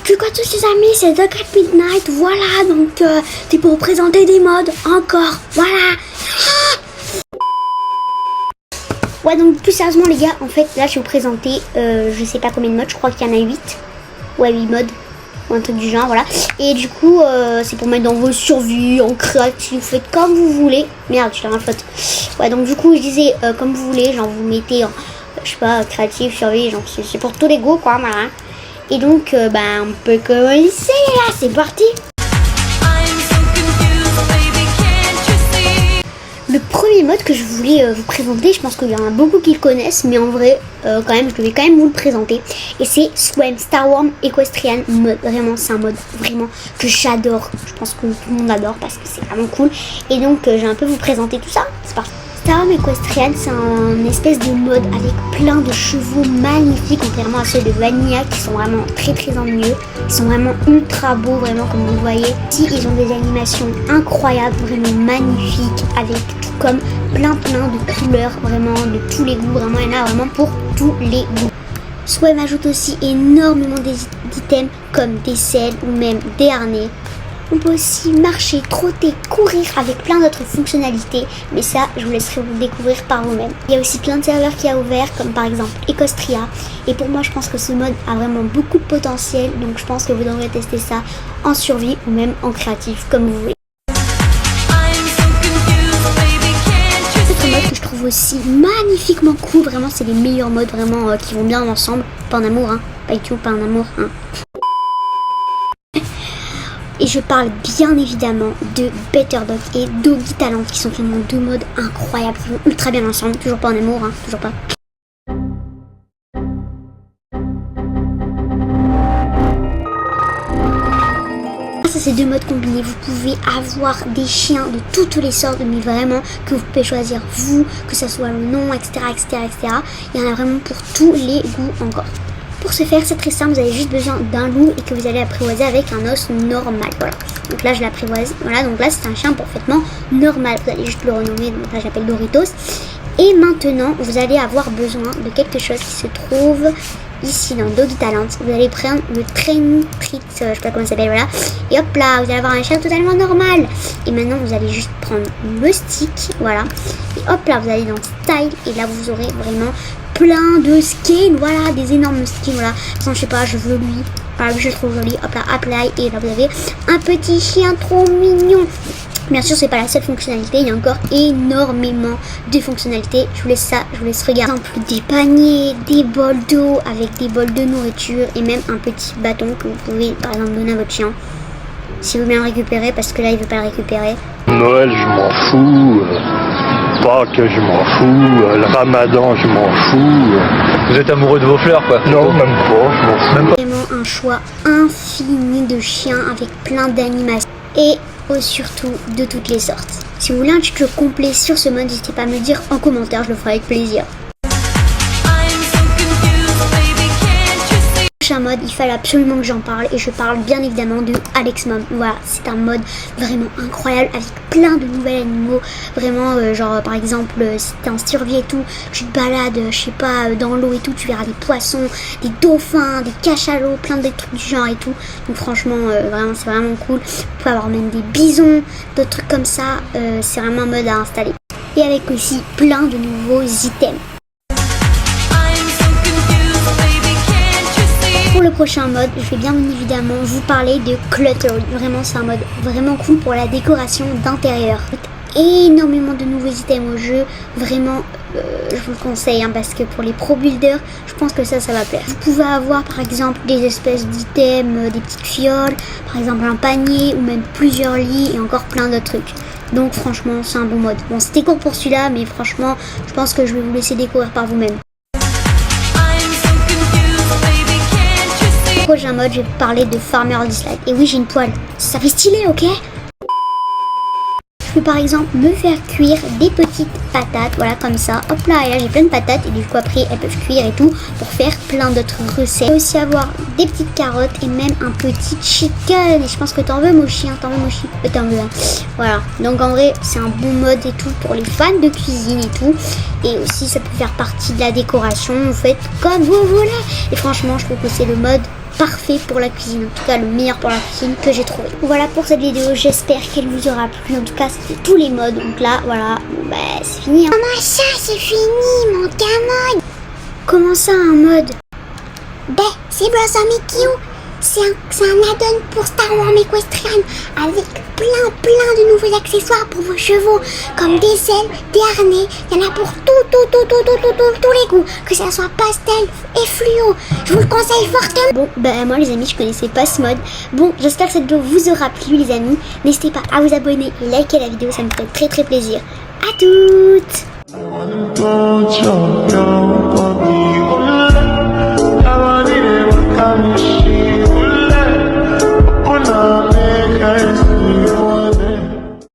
Coucou à tous les amis, c'est The Great Midnight, voilà, donc c'est pour vous présenter des modes, encore, voilà. Ouais, donc plus sérieusement les gars, en fait là je vais vous présenter, je sais pas combien de modes, je crois qu'il y en a 8, ouais 8 modes, ou un truc du genre, voilà. Et du coup, c'est pour mettre dans vos survies, en créatif, vous faites comme vous voulez. Merde, je suis dans la faute. Ouais, donc du coup je disais comme vous voulez, genre vous mettez en, je sais pas, créatif, survie, genre c'est pour tous les goûts quoi, voilà. Et donc, on peut commencer là, c'est parti. Le premier mode que je voulais vous présenter, je pense qu'il y en a beaucoup qui le connaissent, mais en vrai, quand même, je devais quand même vous le présenter. Et c'est Swarm Starworm Equestrian Mode. Vraiment, c'est un mode vraiment que j'adore. Je pense que tout le monde adore parce que c'est vraiment cool. Et donc, je vais un peu vous présenter tout ça. C'est parti. Starworm Equestrian, c'est un espèce de mode avec plein de chevaux magnifiques, contrairement à ceux de Vanilla qui sont vraiment très très ennuyeux. Ils sont vraiment ultra beaux, vraiment comme vous voyez. Ici, ils ont des animations incroyables, vraiment magnifiques, avec tout comme plein de couleurs, vraiment de tous les goûts. Vraiment, il y en a vraiment pour tous les goûts. Swarm ajoute aussi énormément d'items comme des selles ou même des harnais. On peut aussi marcher, trotter, courir avec plein d'autres fonctionnalités, mais ça, je vous laisserai vous découvrir par vous-même. Il y a aussi plein de serveurs qui a ouvert, comme par exemple Equestria. Et pour moi, je pense que ce mode a vraiment beaucoup de potentiel, donc je pense que vous devrez tester ça en survie ou même en créatif, comme vous voulez. Mode que je trouve aussi magnifiquement cool, vraiment c'est les meilleurs modes vraiment qui vont bien ensemble, pas en amour, hein, pas du tout, pas en amour, hein. Et je parle bien évidemment de Better Dog et Doggy Talent qui sont vraiment deux modes incroyables, qui vont ultra bien ensemble, toujours pas en amour, hein, toujours pas. Grâce à ces deux modes combinés, vous pouvez avoir des chiens de toutes les sortes, mais vraiment que vous pouvez choisir vous, que ce soit le nom, etc. Il y en a vraiment pour tous les goûts encore. Pour ce faire, c'est très simple, vous avez juste besoin d'un loup et que vous allez apprivoiser avec un os normal. Voilà. Donc là, je l'apprivoise. Voilà, donc là, c'est un chien parfaitement normal. Vous allez juste le renommer. Donc là, j'appelle Doritos. Et maintenant, vous allez avoir besoin de quelque chose qui se trouve ici dans Doggy Talent. Vous allez prendre le Training Treat, je sais pas comment ça s'appelle, voilà. Et hop là, vous allez avoir un chien totalement normal. Et maintenant, vous allez juste prendre le stick, voilà. Et hop là, vous allez dans Style. Et là, vous aurez vraiment plein de skins, voilà, des énormes skins, voilà. Sans, je sais pas, je veux lui. Voilà, je le trouve joli. Hop là, apply. Et là, vous avez un petit chien trop mignon. Bien sûr, c'est pas la seule fonctionnalité, il y a encore énormément de fonctionnalités. Je vous laisse ça, je vous laisse regarder. Par exemple, des paniers, des bols d'eau avec des bols de nourriture et même un petit bâton que vous pouvez par exemple donner à votre chien. Si vous voulez bien le récupérer, parce que là il veut pas le récupérer. Noël, je m'en fous. Pâques, je m'en fous. Le Ramadan, je m'en fous. Vous êtes amoureux de vos fleurs, quoi? Non, même pas, je m'en fous. Même pas. Vraiment un choix infini de chiens avec plein d'animations. Et surtout de toutes les sortes. Si vous voulez un tuto complet sur ce mode, n'hésitez pas à me le dire en commentaire, je le ferai avec plaisir. Prochain mode, il fallait absolument que j'en parle et je parle bien évidemment de Alex Mom. Voilà, c'est un mode vraiment incroyable avec plein de nouveaux animaux. Vraiment, genre par exemple, si t'es en survie et tout, tu te balades, je sais pas, dans l'eau et tout, tu verras des poissons, des dauphins, des cachalots, plein de trucs du genre et tout. Donc franchement, vraiment, c'est vraiment cool. Vous pouvez avoir même des bisons, d'autres trucs comme ça. C'est vraiment un mode à installer. Et avec aussi plein de nouveaux items. Pour le prochain mode, je vais bien évidemment vous parler de Clutter. Vraiment, c'est un mode vraiment cool pour la décoration d'intérieur. Énormément de nouveaux items au jeu. Vraiment, je vous le conseille hein, parce que pour les pro builders, je pense que ça va plaire. Vous pouvez avoir par exemple des espèces d'items, des petites fioles, par exemple un panier ou même plusieurs lits et encore plein d'autres trucs. Donc franchement, c'est un bon mode. Bon, c'était court pour celui-là, mais franchement, je pense que je vais vous laisser découvrir par vous-même. Prochain mode, je vais vous parler de Farmer Dislike. Et oui, j'ai une poêle. Ça fait stylé, ok? Je peux par exemple me faire cuire des petites patates, voilà comme ça. Hop là, et là j'ai plein de patates et du coup après elles peuvent cuire et tout pour faire plein d'autres recettes. Je peux aussi avoir des petites carottes et même un petit chicken. Et je pense que t'en veux mon chien, t'en veux mon chien, t'en veux hein. Voilà, donc en vrai c'est un bon mode et tout pour les fans de cuisine et tout. Et aussi ça peut faire partie de la décoration, vous faites comme vous voulez. Et franchement je trouve que c'est le mode parfait pour la cuisine, en tout cas le meilleur pour la cuisine que j'ai trouvé. Voilà pour cette vidéo, j'espère qu'elle vous aura plu. En tout cas c'était tous les modes, donc là voilà, bon, bah c'est fini. Comment ça c'est fini mon gamin? Comment ça un mode? Ben c'est Blossom EQ. C'est un add-on pour Star Wars Equestrian avec plein de nouveaux accessoires pour vos chevaux, comme des ailes, des harnais. Il y en a pour tous les goûts, que ça soit pastel et fluo. Je vous le conseille fortement. Bon, bah moi les amis, je connaissais pas ce mode. Bon, j'espère que cette vidéo vous aura plu les amis. N'hésitez pas à vous abonner et liker la vidéo, ça me ferait très plaisir. À toutes. I